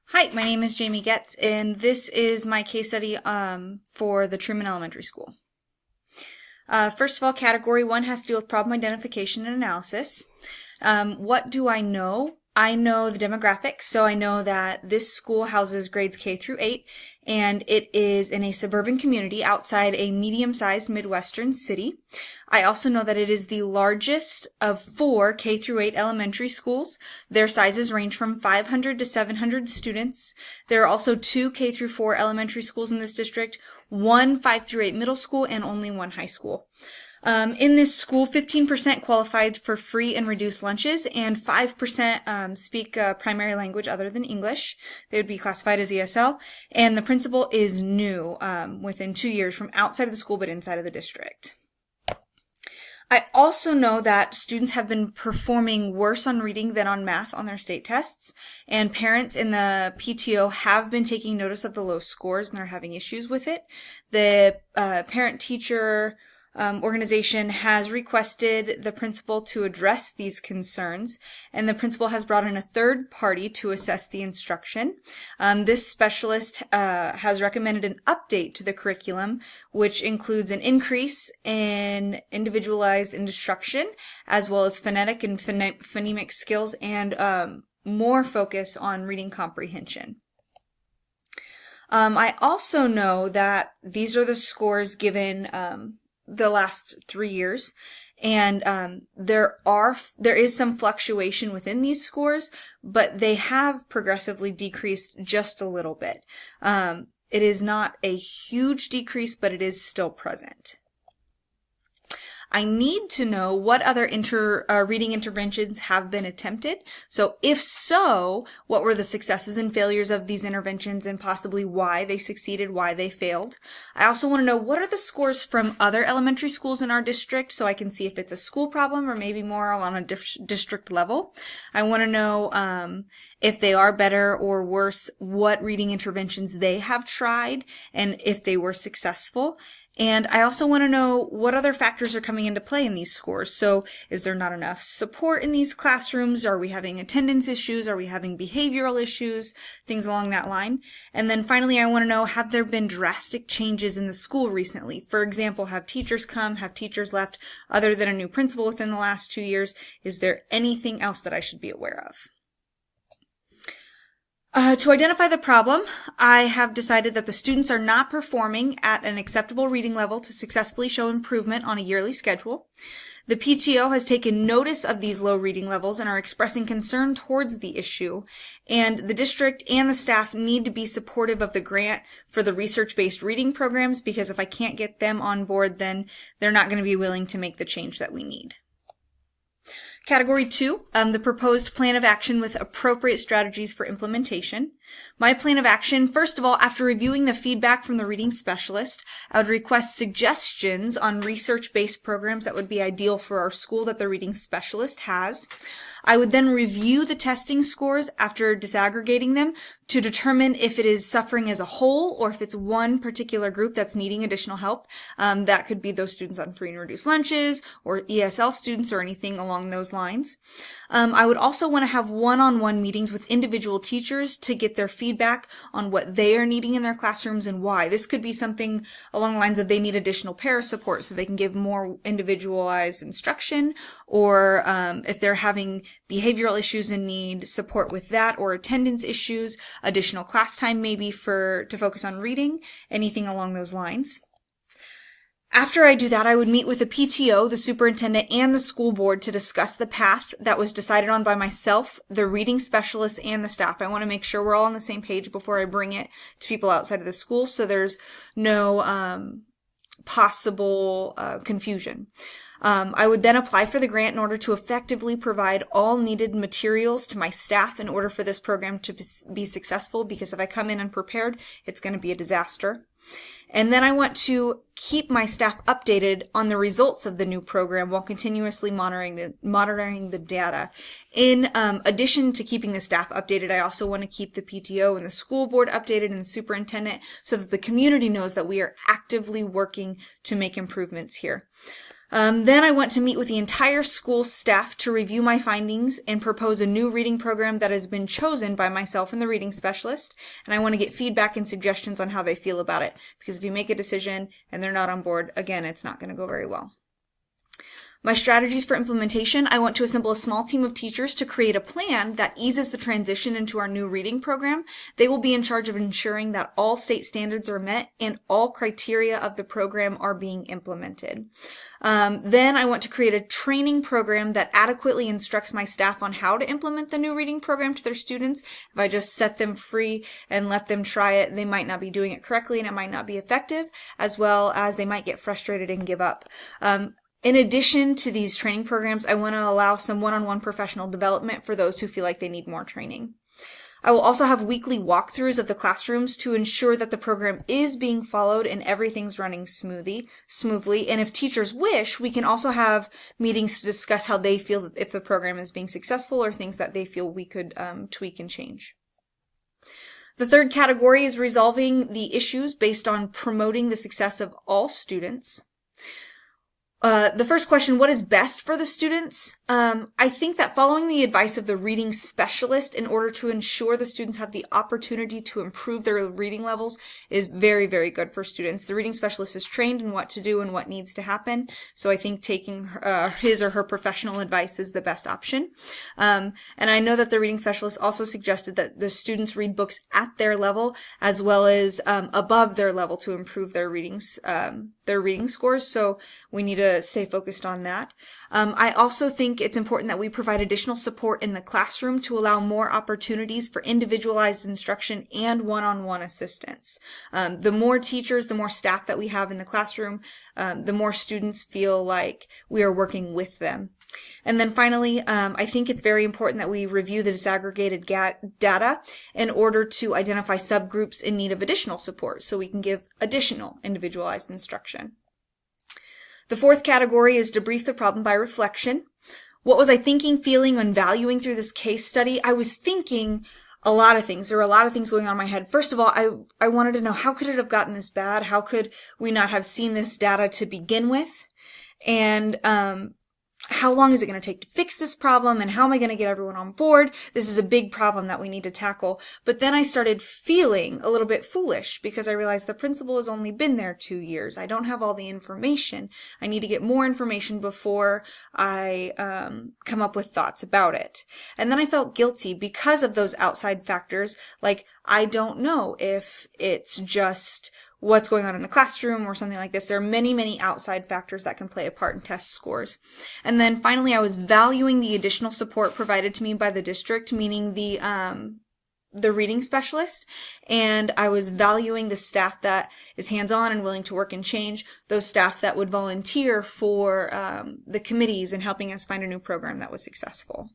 Hi, my name is Jamie Getz, and this is my case study for the Truman Elementary School. First of all, Category 1 has to deal with problem identification and analysis. What do I know? I know the demographics, so I know that this school houses grades K through 8, and it is in a suburban community outside a medium-sized Midwestern city. I also know that it is the largest of 4 K through 8 elementary schools. Their sizes range from 500 to 700 students. There are also 2 K through 4 elementary schools in this district, 1 5 through 8 middle school, and only 1 high school. In this school, 15% qualified for free and reduced lunches, and 5% speak a primary language other than English. They would be classified as ESL, and the principal is new within 2 years from outside of the school but inside of the district. I also know that students have been performing worse on reading than on math on their state tests, and parents in the PTO have been taking notice of the low scores and they're having issues with it. The parent-teacher organization has requested the principal to address these concerns, and the principal has brought in a third party to assess the instruction. This specialist has recommended an update to the curriculum, which includes an increase in individualized instruction, as well as phonetic and phonemic skills, and more focus on reading comprehension. I also know that these are the scores given the last 3 years, and there is some fluctuation within these scores, but they have progressively decreased just a little bit. It is not a huge decrease, but it is still present. I need to know what other reading interventions have been attempted. So if so, what were the successes and failures of these interventions and possibly why they succeeded, why they failed. I also want to know what are the scores from other elementary schools in our district so I can see if it's a school problem or maybe more on a district level. I want to know if they are better or worse, what reading interventions they have tried and if they were successful. And I also want to know what other factors are coming into play in these scores. So is there not enough support in these classrooms? Are we having attendance issues? Are we having behavioral issues? Things along that line. And then finally, I want to know, have there been drastic changes in the school recently? For example, have teachers come? Have teachers left? Other than a new principal within the last 2 years, is there anything else that I should be aware of? To identify the problem, I have decided that the students are not performing at an acceptable reading level to successfully show improvement on a yearly schedule. The PTO has taken notice of these low reading levels and are expressing concern towards the issue, and the district and the staff need to be supportive of the grant for the research-based reading programs, because if I can't get them on board, then they're not going to be willing to make the change that we need. Category 2, the proposed plan of action with appropriate strategies for implementation. My plan of action, first of all, after reviewing the feedback from the reading specialist, I would request suggestions on research-based programs that would be ideal for our school that the reading specialist has. I would then review the testing scores after disaggregating them to determine if it is suffering as a whole or if it's one particular group that's needing additional help. That could be those students on free and reduced lunches or ESL students or anything along those lines. I would also want to have one-on-one meetings with individual teachers to get their feedback on what they are needing in their classrooms and why. This could be something along the lines of they need additional para support so they can give more individualized instruction, or if they're having behavioral issues and need support with that, or attendance issues, additional class time maybe to focus on reading, anything along those lines. After I do that, I would meet with the PTO, the superintendent, and the school board to discuss the path that was decided on by myself, the reading specialist, and the staff. I want to make sure we're all on the same page before I bring it to people outside of the school, so there's no possible confusion. I would then apply for the grant in order to effectively provide all needed materials to my staff in order for this program to be successful, because if I come in unprepared, it's going to be a disaster. And then I want to keep my staff updated on the results of the new program while continuously monitoring the data. In addition to keeping the staff updated, I also want to keep the PTO and the school board updated and the superintendent so that the community knows that we are actively working to make improvements here. Then I want to meet with the entire school staff to review my findings and propose a new reading program that has been chosen by myself and the reading specialist. And I want to get feedback and suggestions on how they feel about it. Because if you make a decision and they're not on board, again, it's not going to go very well. My strategies for implementation, I want to assemble a small team of teachers to create a plan that eases the transition into our new reading program. They will be in charge of ensuring that all state standards are met and all criteria of the program are being implemented. Then I want to create a training program that adequately instructs my staff on how to implement the new reading program to their students. If I just set them free and let them try it, they might not be doing it correctly and it might not be effective, as well as they might get frustrated and give up. In addition to these training programs, I want to allow some one-on-one professional development for those who feel like they need more training. I will also have weekly walkthroughs of the classrooms to ensure that the program is being followed and everything's running smoothly. And if teachers wish, we can also have meetings to discuss how they feel if the program is being successful or things that they feel we could tweak and change. The third category is resolving the issues based on promoting the success of all students. The first question, what is best for the students? I think that following the advice of the reading specialist in order to ensure the students have the opportunity to improve their reading levels is very, very good for students. The reading specialist is trained in what to do and what needs to happen, so I think taking his or her professional advice is the best option. And I know that the reading specialist also suggested that the students read books at their level as well as above their level to improve their reading scores, so we need to stay focused on that. I also think it's important that we provide additional support in the classroom to allow more opportunities for individualized instruction and one-on-one assistance. The more teachers, the more staff that we have in the classroom, the more students feel like we are working with them. And then finally, I think it's very important that we review the disaggregated data in order to identify subgroups in need of additional support so we can give additional individualized instruction. The fourth category is debrief the problem by reflection. What was I thinking, feeling, and valuing through this case study? I was thinking a lot of things. There were a lot of things going on in my head. First of all, I wanted to know, how could it have gotten this bad? How could we not have seen this data to begin with? And how long is it going to take to fix this problem, and how am I going to get everyone on board? This is a big problem that we need to tackle. But then I started feeling a little bit foolish because I realized the principal has only been there 2 years. I don't have all the information. I need to get more information before I come up with thoughts about it. And then I felt guilty because of those outside factors. Like, I don't know if it's just what's going on in the classroom or something like this. There are many, many outside factors that can play a part in test scores. And then finally, I was valuing the additional support provided to me by the district, meaning the reading specialist, and I was valuing the staff that is hands-on and willing to work and change, those staff that would volunteer for the committees and helping us find a new program that was successful.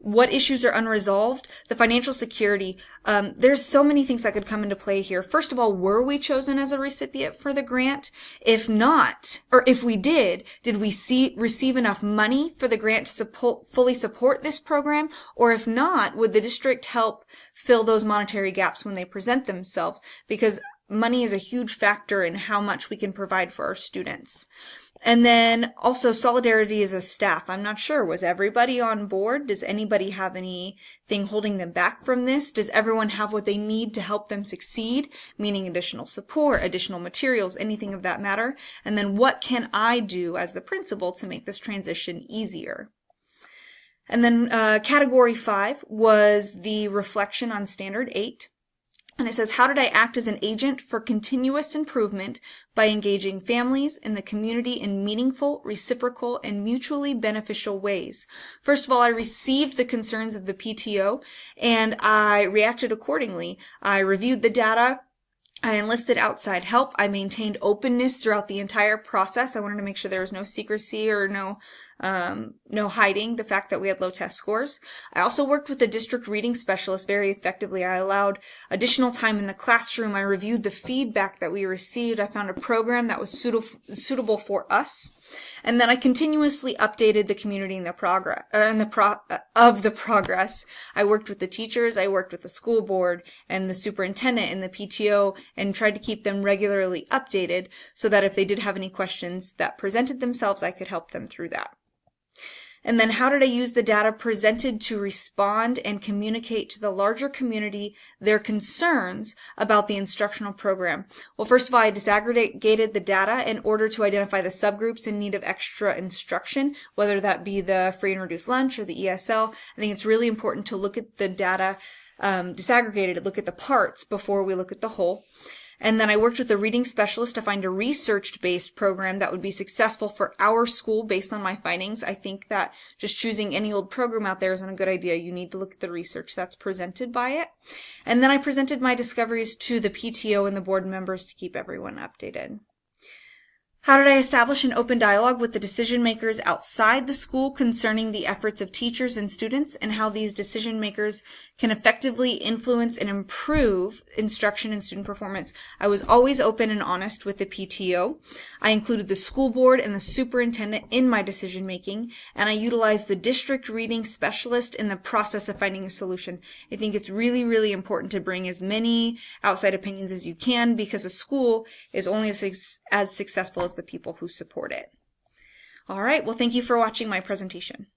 What issues are unresolved? The financial security. There's so many things that could come into play here. First of all, were we chosen as a recipient for the grant? If not, or if we did we receive enough money for the grant to fully support this program? Or if not, would the district help fill those monetary gaps when they present themselves? Because money is a huge factor in how much we can provide for our students. And then also solidarity as a staff. I'm not sure. Was everybody on board? Does anybody have anything holding them back from this? Does everyone have what they need to help them succeed? Meaning additional support, additional materials, anything of that matter. And then what can I do as the principal to make this transition easier? And then category 5 was the reflection on standard 8. And it says, how did I act as an agent for continuous improvement by engaging families in the community in meaningful, reciprocal, and mutually beneficial ways? First of all, I received the concerns of the PTO and I reacted accordingly. I reviewed the data. I enlisted outside help. I maintained openness throughout the entire process. I wanted to make sure there was no secrecy or no no hiding the fact that we had low test scores. I also worked with the district reading specialist very effectively. I allowed additional time in the classroom. I reviewed the feedback that we received. I found a program that was suitable for us. And then I continuously updated the community in the progress. I worked with the teachers, I worked with the school board and the superintendent and the PTO, and tried to keep them regularly updated so that if they did have any questions that presented themselves, I could help them through that. And then how did I use the data presented to respond and communicate to the larger community their concerns about the instructional program? Well, first of all, I disaggregated the data in order to identify the subgroups in need of extra instruction, whether that be the free and reduced lunch or the ESL. I think it's really important to look at the data disaggregated, look at the parts before we look at the whole. And then I worked with a reading specialist to find a research-based program that would be successful for our school based on my findings. I think that just choosing any old program out there isn't a good idea. You need to look at the research that's presented by it. And then I presented my discoveries to the PTO and the board members to keep everyone updated. How did I establish an open dialogue with the decision makers outside the school concerning the efforts of teachers and students, and how these decision makers can effectively influence and improve instruction and student performance? I was always open and honest with the PTO. I included the school board and the superintendent in my decision making, and I utilized the district reading specialist in the process of finding a solution. I think it's really, really important to bring as many outside opinions as you can, because a school is only as successful as the people who support it. All right, well, thank you for watching my presentation.